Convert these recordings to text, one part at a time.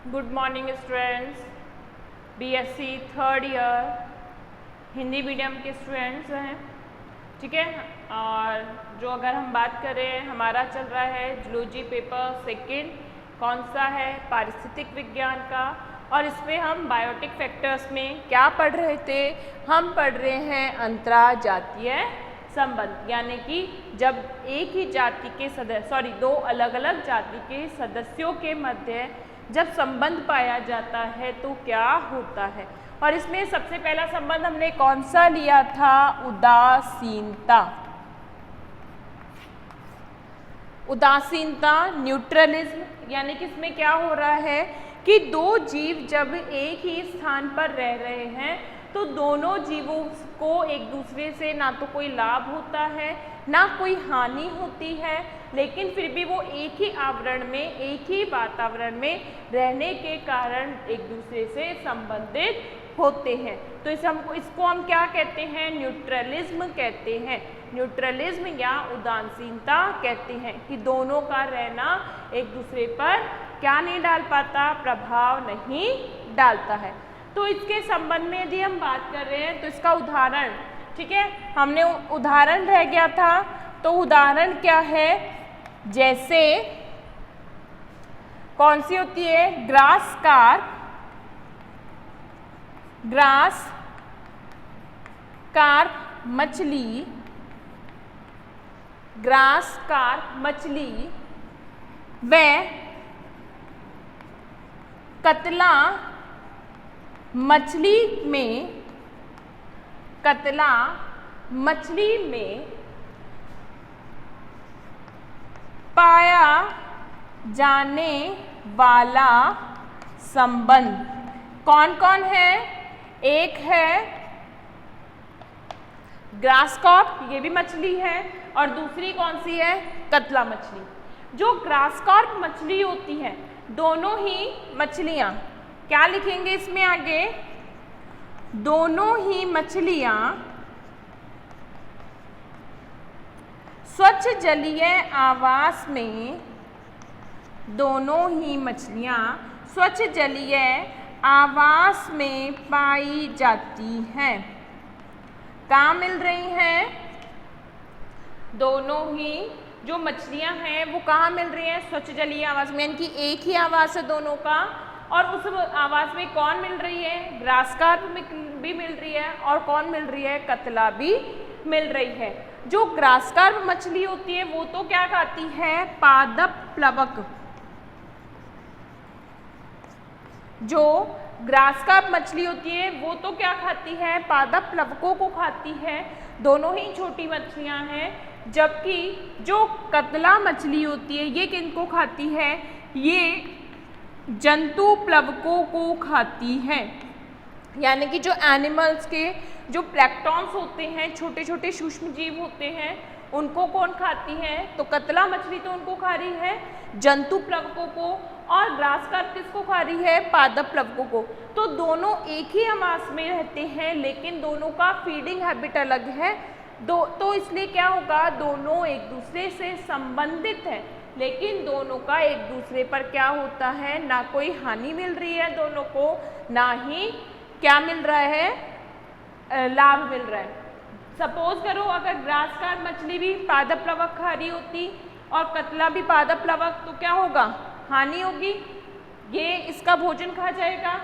Good morning students. BSc third year Hindi medium के students हैं, ठीक है। और जो अगर हम बात करें, हमारा चल रहा है जूलॉजी पेपर सेकंड, कौन सा है, पारिस्थितिक विज्ञान का। और इसमें हम बायोटिक फैक्टर्स में क्या पढ़ रहे थे, हम पढ़ रहे हैं अंतराजातीय संबंध, यानी कि जब एक ही जाति के दो अलग अलग जाति के सदस्यों के मध्य जब संबंध पाया जाता है तो क्या होता है। और इसमें सबसे पहला संबंध हमने कौन सा लिया था, उदासीनता। उदासीनता, न्यूट्रलिज्म, यानी कि इसमें क्या हो रहा है कि दो जीव जब एक ही स्थान पर रह रहे हैं तो दोनों जीवों को एक दूसरे से ना तो कोई लाभ होता है ना कोई हानि होती है, लेकिन फिर भी वो एक ही आवरण में, एक ही वातावरण में रहने के कारण एक दूसरे से संबंधित होते हैं। तो इसको हम क्या कहते हैं, न्यूट्रलिज्म कहते हैं। न्यूट्रलिज्म या उदासीनता कहते हैं कि दोनों का रहना एक दूसरे पर क्या नहीं डाल पाता, प्रभाव नहीं डालता है। तो इसके संबंध में यदि हम बात कर रहे हैं तो इसका उदाहरण, ठीक है, हमने उदाहरण रह गया था, तो उदाहरण क्या है, जैसे कौन सी होती है, ग्रास कार्प मछली, ग्रास कार्प मछली व कतला मछली में पाया जाने वाला संबंध कौन कौन है। एक है ग्रास कार्प, ये भी मछली है, और दूसरी कौन सी है, कतला मछली। जो ग्रास कार्प मछली होती है, दोनों ही मछलियां, क्या लिखेंगे इसमें आगे, दोनों ही मछलियां स्वच्छ जलीय आवास में, दोनों ही मछलियां स्वच्छ जलीय आवास में पाई जाती हैं। कहाँ मिल रही हैं, दोनों ही जो मछलियां हैं वो कहाँ मिल रही हैं, स्वच्छ जलीय आवास में, यानी कि एक ही आवास है दोनों का। और उस आवास में कौन मिल रही है, ग्रास कार्प भी मिल रही है, और कौन मिल रही है, कतला भी मिल रही है। जो ग्रास कार्प मछली होती है वो तो क्या खाती है, पादप प्लवक। जो ग्रास कार्प मछली होती है वो तो क्या खाती है, पादप प्लवकों को खाती है, दोनों ही छोटी मछलियां हैं। जबकि जो कतला मछली होती है ये किनको खाती है, ये जंतु प्लवकों को खाती है। यानी कि जो एनिमल्स के जो प्लैंक्टन्स होते हैं, छोटे छोटे सूक्ष्म जीव होते हैं, उनको कौन खाती है, तो कतला मछली तो उनको खा रही है, जंतु प्लवकों को, और ग्रास कार्प किसको खा रही है, पादप प्लवकों को। तो दोनों एक ही आवास में रहते हैं, लेकिन दोनों का फीडिंग हैबिट अलग है। तो इसलिए क्या होगा, दोनों एक दूसरे से संबंधित हैं, लेकिन दोनों का एक दूसरे पर क्या होता है, ना कोई हानि मिल रही है दोनों को, ना ही क्या मिल रहा है, लाभ मिल रहा है। सपोज करो अगर ग्रास कार्प मछली भी पादप प्लवक खा रही होती और कतला भी पादप प्लवक, तो क्या होगा, हानि होगी, ये इसका भोजन खा जाएगा।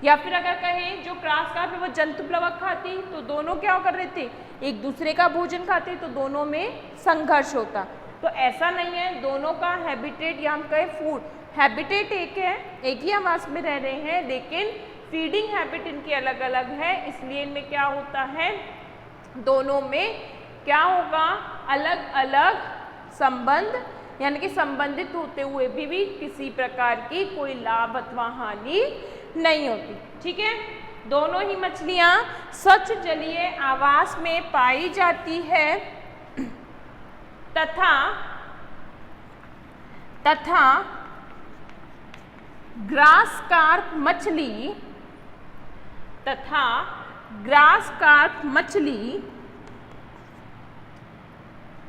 या फिर अगर कहें जो ग्रास कार्प है वो जंतु प्लवक खाती, तो दोनों क्या कर रहे थे, एक दूसरे का भोजन खाते, तो दोनों में संघर्ष होता। तो ऐसा नहीं है, दोनों का हैबिटेट या हम कहें फूड हैबिटेट एक है, एक ही आवास में रह रहे हैं, लेकिन फीडिंग हैबिट इनकी अलग अलग है। इसलिए इनमें क्या होता है, दोनों में क्या होगा, अलग अलग संबंध, यानी कि संबंधित होते हुए भी किसी प्रकार की कोई लाभ अथवा हानि नहीं होती, ठीक है। दोनों ही मछलियां स्वच्छ जलीय आवास में पाई जाती है तथा ग्रास कार्प मछली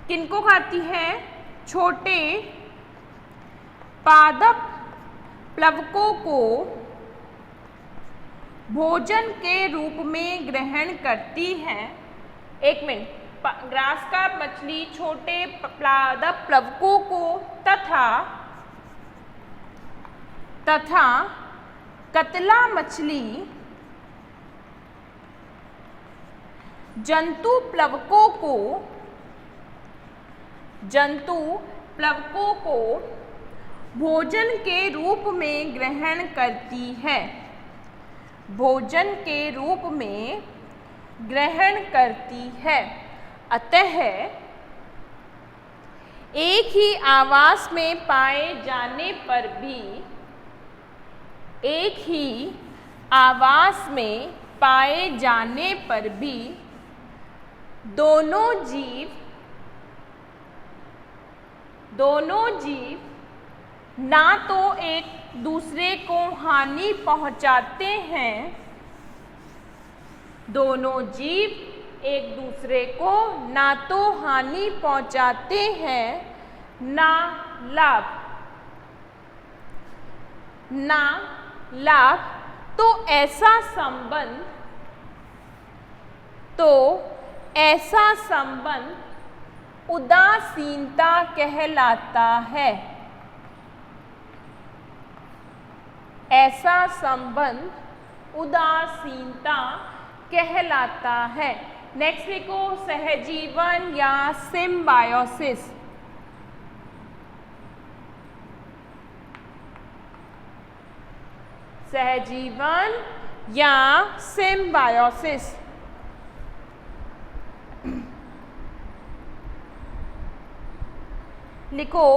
किनको खाती है, छोटे पादप प्लवकों को भोजन के रूप में ग्रहण करती है। एक मिनट, ग्रास कार्प मछली छोटे पादप प्लवकों को तथा कतला मछली जंतु प्लवकों को भोजन के रूप में ग्रहण करती है। भोजन के रूप में ग्रहण करती है। अतः एक ही आवास में पाए जाने पर भी दोनों जीव ना तो एक दूसरे को हानि पहुंचाते हैं, दोनों जीव एक दूसरे को ना तो हानि पहुंचाते हैं ना लाभ। तो ऐसा संबंध उदासीनता कहलाता है। ऐसा संबंध उदासीनता कहलाता है। नेक्स्ट लिखो सहजीवन या सिम्बायोसिस। सहजीवन या सिम्बायोसिस। लिखो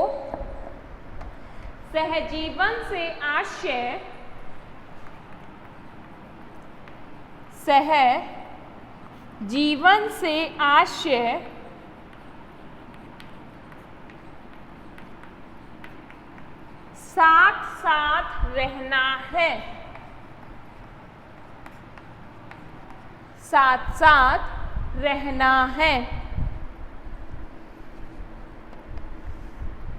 सहजीवन से आशय साथ साथ रहना है। साथ साथ रहना है।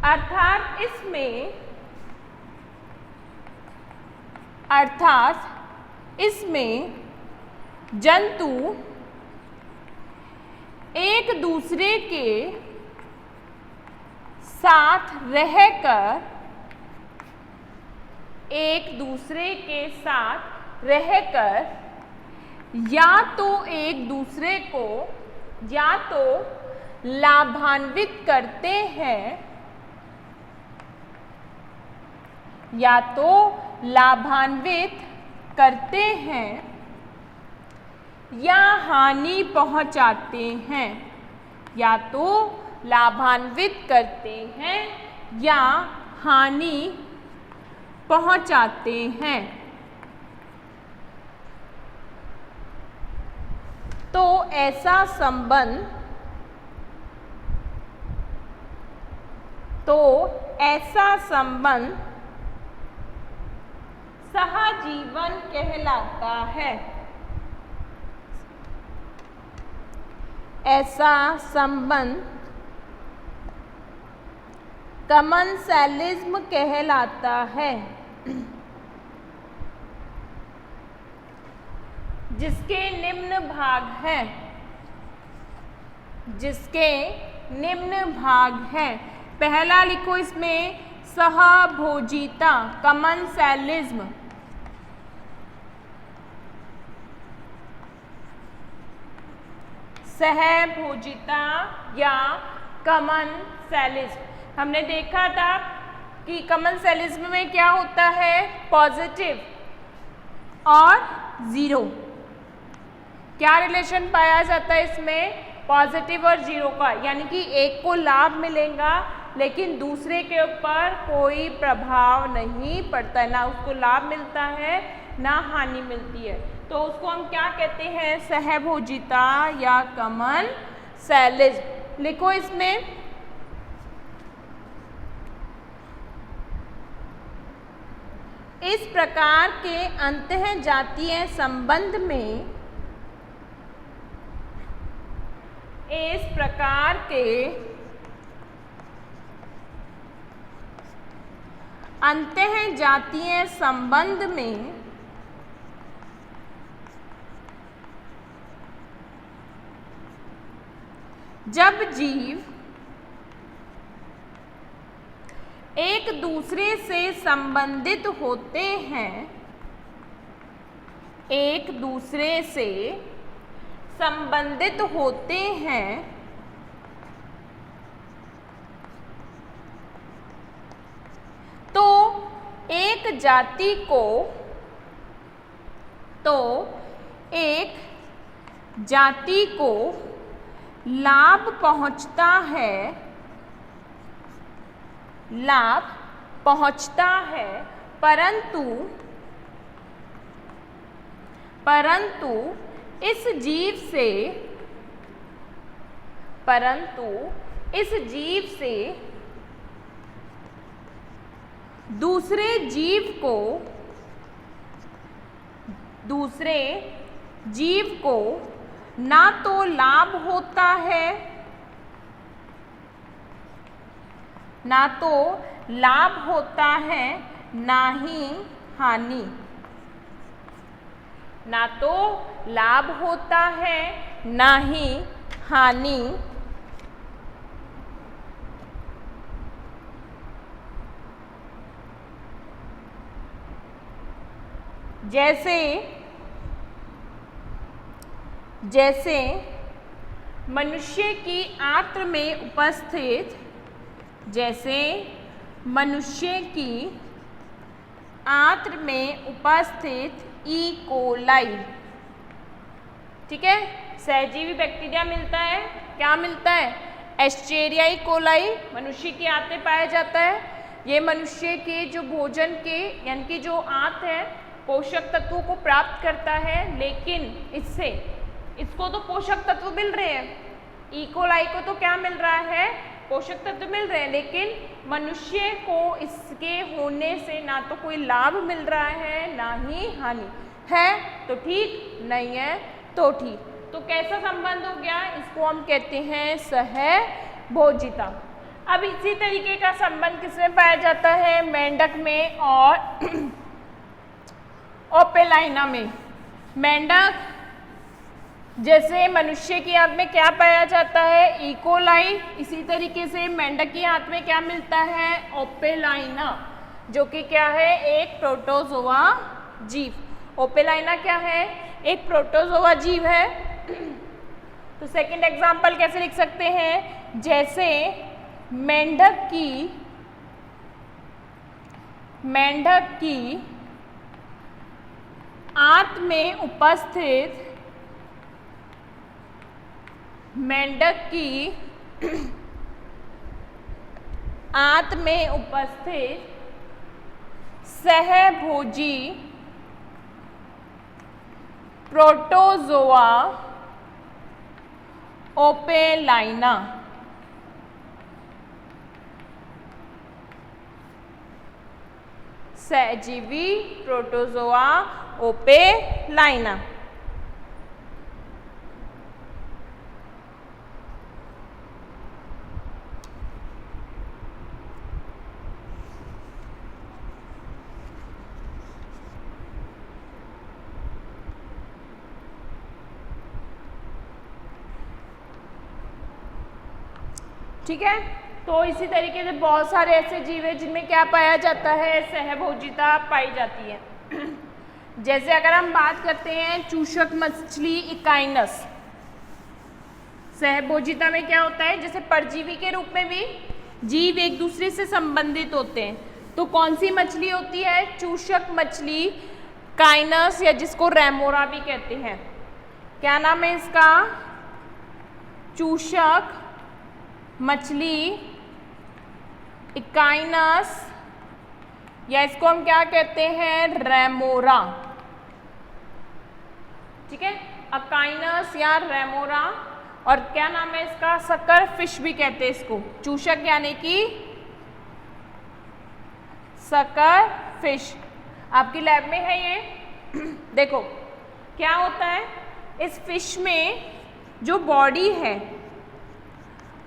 अर्थात इसमें जंतु एक दूसरे के साथ रहकर या तो एक दूसरे को या तो लाभान्वित करते हैं या हानि पहुंचाते हैं। या तो लाभान्वित करते हैं या हानि पहुंचाते हैं। तो ऐसा संबंध सहजीवन कहलाता है। ऐसा संबंध कमनसैलिज्म कहलाता है। जिसके निम्न भाग हैं। पहला लिखो इसमें सहभोजिता, कमनसैलिज्म। सहभोजिता या कमनसैलिज्म। हमने देखा था कि कमनसैलिज्म में क्या होता है, पॉजिटिव और जीरो। क्या रिलेशन पाया जाता है इसमें, पॉजिटिव और जीरो का, यानी कि एक को लाभ मिलेगा लेकिन दूसरे के ऊपर कोई प्रभाव नहीं पड़ता है, ना उसको लाभ मिलता है ना हानि मिलती है। तो उसको हम क्या कहते हैं, सहभोजिता या कमनसैलिज्म। लिखो इसमें इस प्रकार के अंतःजातीय संबंध में अंतःजातीय संबंध में जब जीव एक दूसरे से संबंधित होते हैं, एक दूसरे से संबंधित होते हैं, तो एक जाति को लाभ पहुंचता है, परंतु इस जीव से दूसरे जीव को ना तो लाभ होता है, ना ही हानि। ना तो लाभ होता है, ना ही हानि। जैसे मनुष्य की आंत्र में उपस्थित ई कोलाई, ठीक है, सहजीवी बैक्टीरिया मिलता है। क्या मिलता है? एस्चेरिया ई कोलाई मनुष्य की आंत में पाया जाता है। ये मनुष्य के जो भोजन के यानी कि जो आंत है पोषक तत्वों को प्राप्त करता है, लेकिन इसको तो पोषक तत्व मिल रहे हैं, ई कोलाई को तो क्या मिल रहा है? पोषक तत्व मिल रहे हैं, लेकिन मनुष्य को इसके होने से ना तो कोई लाभ मिल रहा है, ना ही हानि है। तो ठीक, नहीं है तो ठीक। तो कैसा संबंध हो गया? इसको हम कहते हैं सहभोजिता। अब इसी तरीके का संबंध किसमें पाया जाता है? मेंढक में और ओपेलाइना में। मेंढक जैसे मनुष्य की आंत में क्या पाया जाता है? E coli. इसी तरीके से मेंढक की आंत में क्या मिलता है? ओपेलाइना, जो कि क्या है? एक प्रोटोजोआ जीव। ओपेलाइना क्या है? एक प्रोटोजोआ जीव है। तो सेकंड एग्जांपल कैसे लिख सकते हैं? जैसे मेंढक की आंत में उपस्थित सहभोजी प्रोटोजोआ ओपेलाइना। सहजीवी प्रोटोजोआ ओपेलाइना। ठीक है, तो इसी तरीके से बहुत सारे ऐसे जीव हैं जिनमें क्या पाया जाता है? सहभोजिता पाई जाती है। जैसे अगर हम बात करते हैं चूषक मछली इकाइनस, सहभोजिता में क्या होता है? जैसे परजीवी के रूप में भी जीव एक दूसरे से संबंधित होते हैं। तो कौन सी मछली होती है? चूषक मछली काइनस, या जिसको रेमोरा भी कहते हैं। क्या नाम है इसका? चूषक मछली इकाइनस, या इसको हम क्या कहते हैं? रेमोरा। ठीक है, अकाइनस या रेमोरा। और क्या नाम है इसका? सकर फिश भी कहते हैं इसको। चूषक यानी कि सकर फिश। आपकी लैब में है ये। देखो क्या होता है, इस फिश में जो बॉडी है,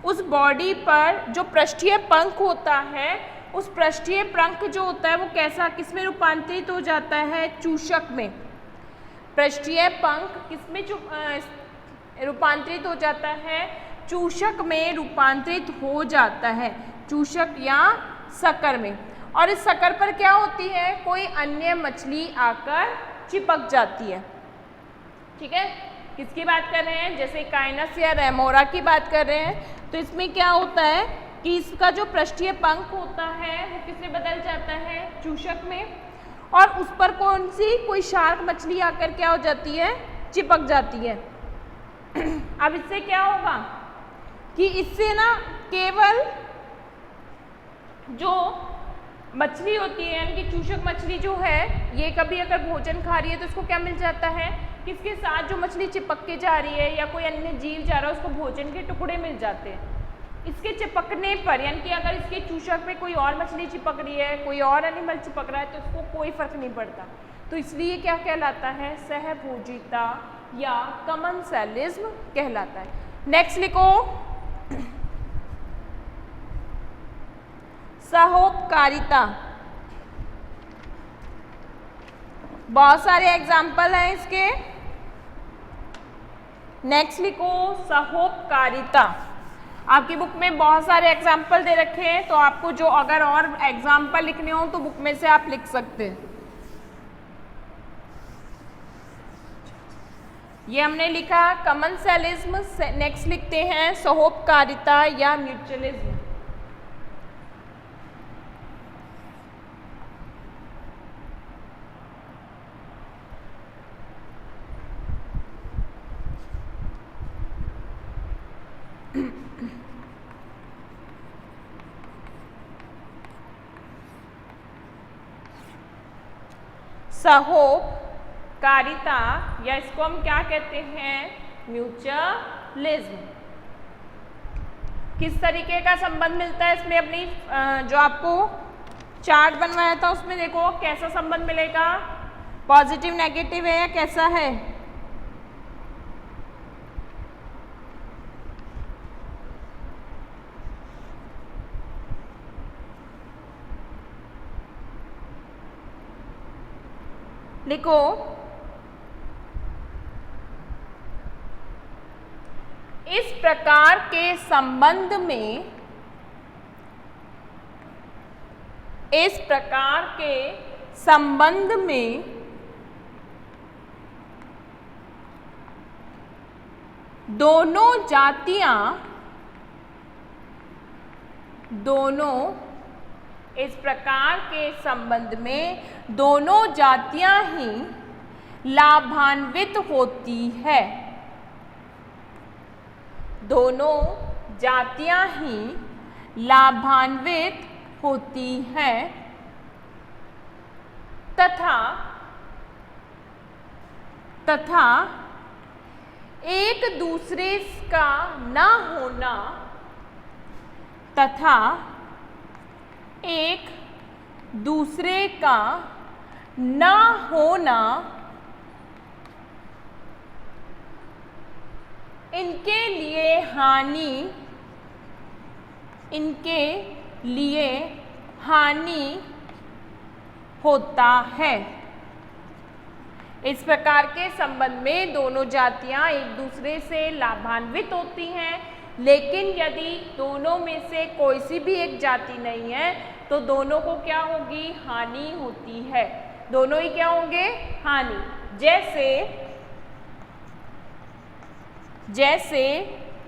उस बॉडी पर जो पृष्ठीय पंख होता है उस पृष्ठीय पंख जो होता है वो कैसा, किसमें रूपांतरित हो जाता है, चूषक में। पृष्ठीय पंख किसमें रूपांतरित हो जाता है, चूषक में रूपांतरित हो जाता है, चूषक या सकर में। और इस सकर पर क्या होती है, कोई अन्य मछली आकर चिपक जाती है। ठीक है, किसकी बात कर रहे हैं, जैसे काइनस या रेमोरा की बात कर रहे हैं। तो इसमें क्या होता है कि इसका जो पृष्ठीय पंख होता है वो किसमें बदल जाता है, चूषक में, और उस पर कौन सी, कोई शार्क मछली आकर क्या हो जाती है, चिपक जाती है। अब इससे क्या होगा कि इससे ना केवल जो मछली होती है, यानी कि चूषक मछली जो है, ये कभी अगर भोजन खा रही है तो इसको क्या मिल जाता है, किसके साथ जो मछली चिपक के जा रही है या कोई अन्य जीव जा रहा है उसको भोजन के टुकड़े मिल जाते हैं। इसके चिपकने पर, यानी कि अगर इसके चूषक में कोई और मछली चिपक रही है, कोई और एनिमल चिपक रहा है, तो इसको कोई फर्क नहीं पड़ता। तो इसलिए क्या कहलाता है, सहभोजिता या कमनसेलिज्म कहलाता है। नेक्स्ट लिखो, सहोपकारिता। बहुत सारे एग्जाम्पल हैं इसके। नेक्स्ट लिखो, सहोपकारिता। आपकी बुक में बहुत सारे एग्जाम्पल दे रखे हैं, तो आपको जो अगर और एग्जाम्पल लिखने हो तो बुक में से आप लिख सकते हैं। ये हमने लिखा कमनसेलिज्म। नेक्स्ट लिखते हैं सहोपकारिता या म्यूचुअलिज्म। सहोपकारिता या इसको हम क्या कहते हैं, म्यूचुअलिज्म। किस तरीके का संबंध मिलता है इसमें, अपनी जो आपको चार्ट बनवाया था उसमें देखो कैसा संबंध मिलेगा, पॉजिटिव नेगेटिव है या कैसा है। लिखो, इस प्रकार के संबंध में, इस प्रकार के संबंध में दोनों जातियां, इस प्रकार के संबंध में दोनों जातियां ही लाभान्वित होती है। दोनों जातियां ही लाभान्वित होती हैं तथा एक दूसरे का न होना, तथा एक दूसरे का न होना इनके लिए हानि होता है। इस प्रकार के संबंध में दोनों जातियां एक दूसरे से लाभान्वित होती हैं, लेकिन यदि दोनों में से कोई सी भी एक जाति नहीं है तो दोनों को क्या होगी, हानि होती है। दोनों ही क्या होंगे, हानि। जैसे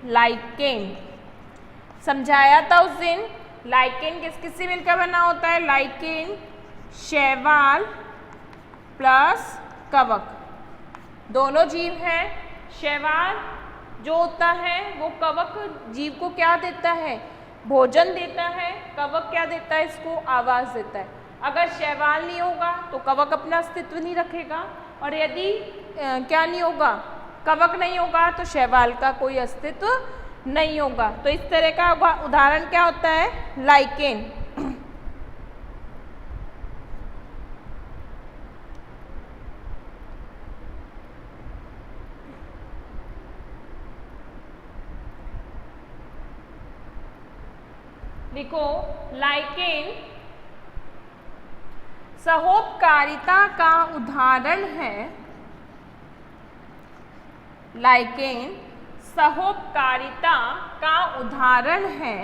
लाइकेन समझाया था उस दिन। लाइकेन किस किस से मिलकर बना होता है, लाइकेन शैवाल प्लस कवक, दोनों जीव हैं। शैवाल जो होता है वो कवक जीव को क्या देता है, भोजन देता है। कवक क्या देता है, इसको आवाज देता है। अगर शैवाल नहीं होगा तो कवक अपना अस्तित्व नहीं रखेगा, और यदि क्या नहीं होगा, कवक नहीं होगा तो शैवाल का कोई अस्तित्व नहीं होगा। तो इस तरह का उदाहरण क्या होता है, लाइकेन। देखो लाइकेन सहोपकारिता का उदाहरण है। लाइकेन सहोपकारिता का उदाहरण है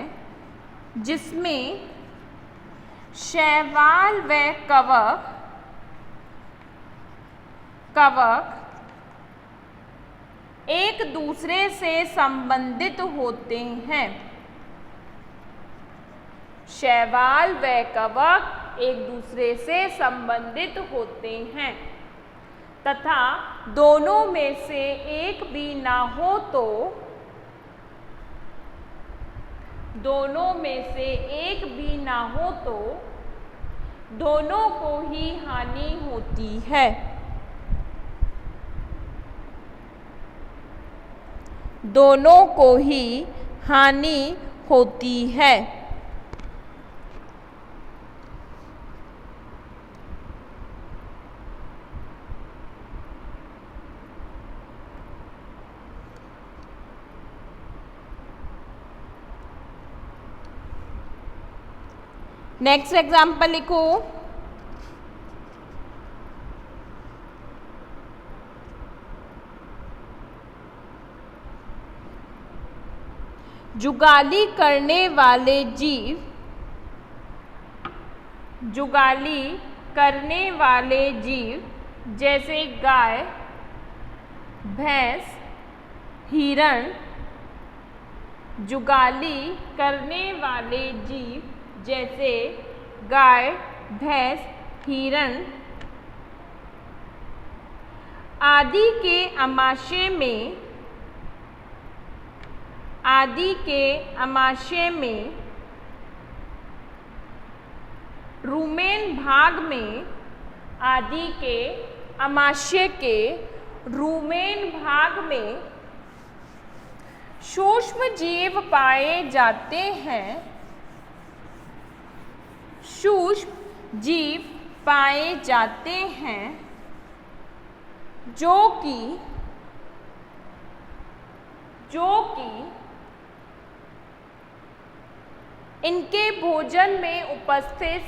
जिसमें शैवाल व कवक एक दूसरे से संबंधित होते हैं। शैवाल व कवक एक दूसरे से संबंधित होते हैं तथा दोनों में से एक भी ना हो तो दोनों को ही हानि होती है। दोनों को ही हानि होती है। नेक्स्ट एग्जाम्पल लिखो। जुगाली करने वाले जीव जैसे गाय, भैंस, हिरण। जुगाली करने वाले जीव जैसे गाय, भैंस, हिरण आदि के अमाशय में रूमेन भाग में सूक्ष्म जीव पाए जाते हैं। जो कि इनके भोजन में उपस्थित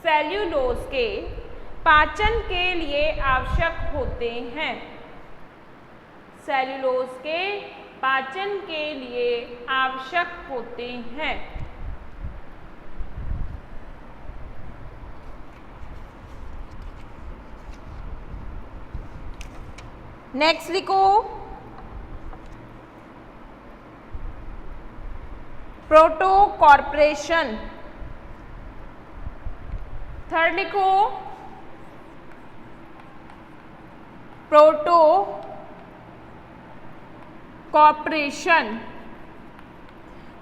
सेल्यूलोज के पाचन के लिए आवश्यक होते हैं। नेक्स्ट लिखो। प्रोटोकॉर्पोरेशन। थर्ड लिखो प्रोटोकॉर्पोरेशन,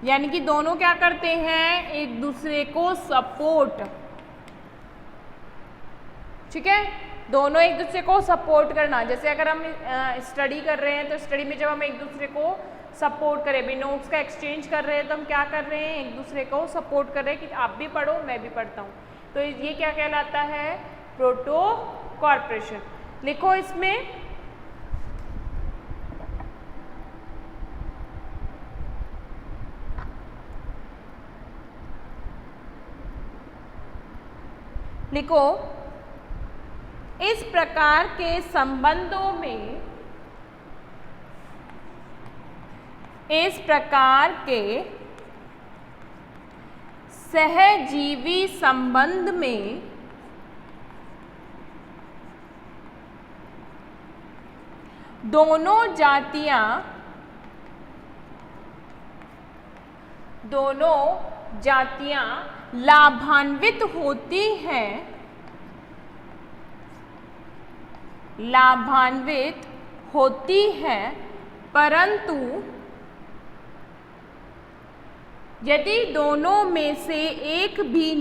यानी कि दोनों क्या करते हैं, एक दूसरे को सपोर्ट। ठीक है, दोनों एक दूसरे को सपोर्ट करना। जैसे अगर हम स्टडी कर रहे हैं तो स्टडी में जब हम एक दूसरे को सपोर्ट करें, भी नोट्स का एक्सचेंज कर रहे हैं तो हम क्या कर रहे हैं, एक दूसरे को सपोर्ट कर रहे हैं कि आप भी पढ़ो मैं भी पढ़ता हूँ। तो ये क्या कहलाता है, प्रोटोकॉर्पोरेशन। लिखो इसमें इस प्रकार के संबंधों में सहजीवी संबंध में दोनों जातियां लाभान्वित होती हैं, परंतु यदि दोनों में से एक भी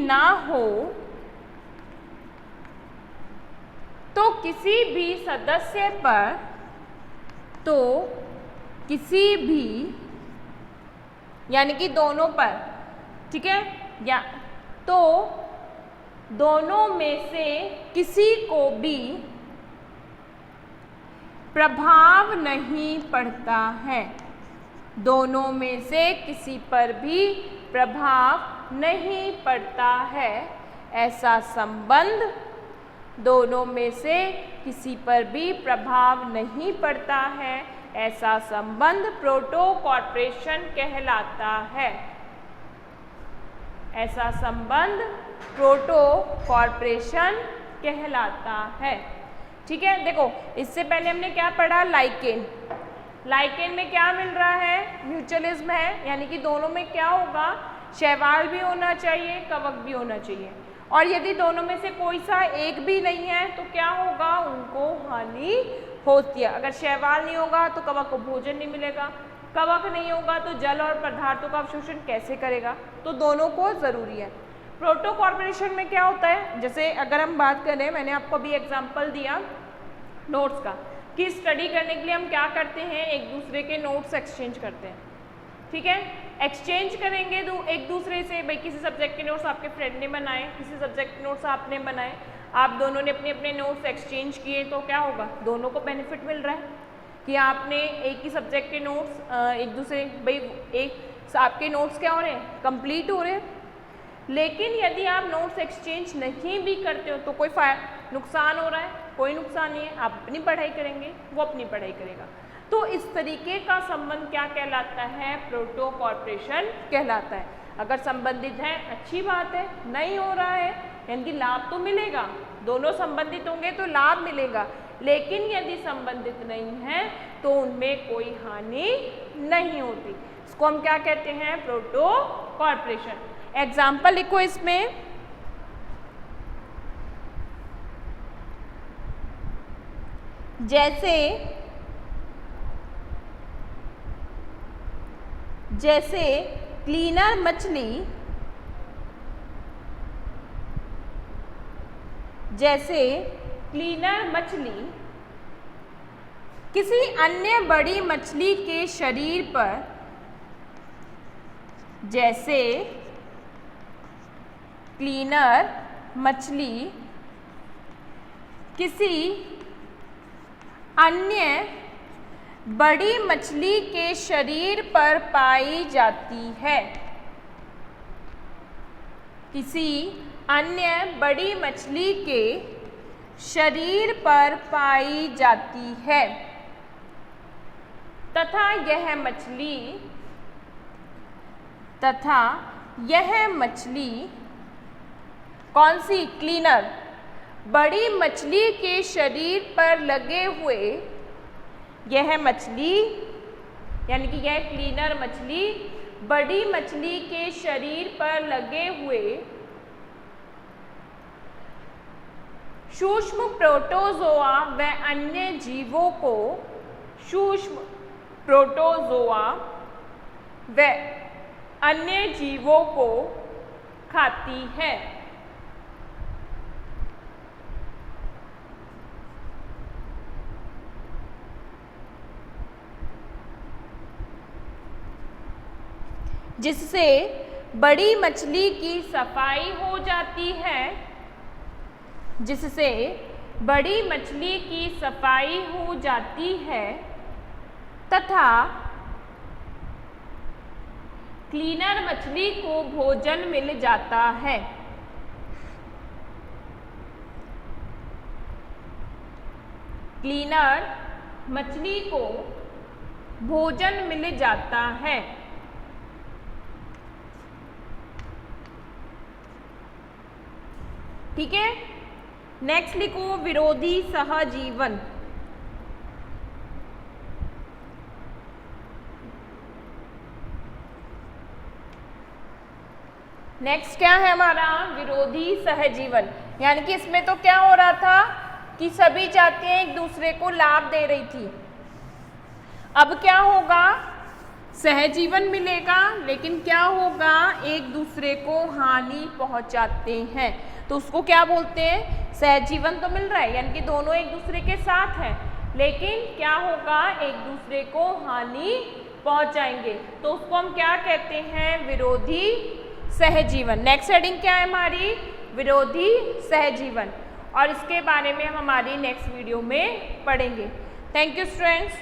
ना हो तो किसी भी सदस्य पर यानी कि दोनों पर, ठीक है, या तो दोनों में से किसी को भी प्रभाव नहीं पड़ता है। दोनों में से किसी पर भी प्रभाव नहीं पड़ता है। ऐसा संबंध दोनों में से किसी पर भी प्रभाव नहीं पड़ता है। ऐसा संबंध प्रोटोकॉर्पोरेशन कहलाता है। ऐसा संबंध प्रोटोकॉर्पोरेशन कहलाता है। ठीक है, देखो इससे पहले हमने क्या पढ़ा, लाइकेन। लाइकेन में क्या मिल रहा है, म्यूचुअलिज्म है, यानी कि दोनों में क्या होगा, शैवाल भी होना चाहिए, कवक भी होना चाहिए। और यदि दोनों में से कोई सा एक भी नहीं है तो क्या होगा, उनको हानि होती है। अगर शैवाल नहीं होगा तो कवक को भोजन नहीं मिलेगा, कवक नहीं होगा तो जल और पदार्थों का अवशोषण कैसे करेगा। तो दोनों को ज़रूरी है। प्रोटोकॉर्पोरेशन में क्या होता है, जैसे अगर हम बात करें, मैंने आपको अभी एग्जाम्पल दिया नोट्स का, कि स्टडी करने के लिए हम क्या करते हैं, एक दूसरे के नोट्स एक्सचेंज करते हैं। ठीक है, एक्सचेंज करेंगे तो एक दूसरे से, भाई किसी सब्जेक्ट के नोट्स आपके फ्रेंड ने बनाए, किसी सब्जेक्ट के नोट्स आपने बनाए, आप दोनों ने अपने अपने नोट्स एक्सचेंज किए, तो क्या होगा, दोनों को बेनिफिट मिल रहा है कि आपने एक ही सब्जेक्ट के नोट्स एक दूसरे, भाई एक आपके नोट्स क्या हो रहे हैं, कंप्लीट हो रहे हैं। लेकिन यदि आप नोट्स एक्सचेंज नहीं भी करते हो तो कोई नुकसान हो रहा है, कोई नुकसान नहीं है। आप अपनी पढ़ाई करेंगे, वो अपनी पढ़ाई करेगा। तो इस तरीके का संबंध क्या कहलाता है, प्रोटोकॉर्पोरेशन कहलाता है। अगर संबंधित है अच्छी बात है, नहीं हो रहा है यानी कि लाभ तो मिलेगा, दोनों संबंधित होंगे तो लाभ मिलेगा। लेकिन यदि संबंधित नहीं है तो उनमें कोई हानि नहीं होती। इसको हम क्या कहते हैं, प्रोटोकॉर्पोरेशन। एग्जाम्पल लिखो इसमें, जैसे क्लीनर मछली, किसी अन्य बड़ी मछली के शरीर पर, जैसे क्लीनर मछली किसी अन्य बड़ी मछली के शरीर पर पाई जाती है। किसी अन्य बड़ी मछली के शरीर पर पाई जाती है तथा यह मछली कौन सी, क्लीनर, बड़ी मछली के शरीर पर लगे हुए, यह मछली यानी कि यह क्लीनर मछली बड़ी मछली के शरीर पर लगे हुए सूक्ष्म प्रोटोजोआ व अन्य जीवों को, सूक्ष्म प्रोटोजोआ व अन्य जीवों को खाती है। जिससे बड़ी मछली की सफाई हो जाती है, जिससे बड़ी मछली की सफाई हो जाती है तथा क्लीनर मछली को भोजन मिल जाता है। क्लीनर मछली को भोजन मिल जाता है। ठीक है, नेक्स्ट लिखो विरोधी सहजीवन। नेक्स्ट क्या है हमारा, विरोधी सहजीवन। यानी कि इसमें तो क्या हो रहा था कि सभी जातियां एक दूसरे को लाभ दे रही थी। अब क्या होगा, सहजीवन मिलेगा, लेकिन क्या होगा, एक दूसरे को हानि पहुंचाते हैं। तो उसको क्या बोलते हैं, सहजीवन तो मिल रहा है यानी कि दोनों एक दूसरे के साथ हैं, लेकिन क्या होगा, एक दूसरे को हानि पहुंचाएंगे। तो उसको हम क्या कहते हैं, विरोधी सहजीवन। नेक्स्ट हेडिंग क्या है हमारी, विरोधी सहजीवन, और इसके बारे में हम हमारी नेक्स्ट वीडियो में पढ़ेंगे। Thank you students.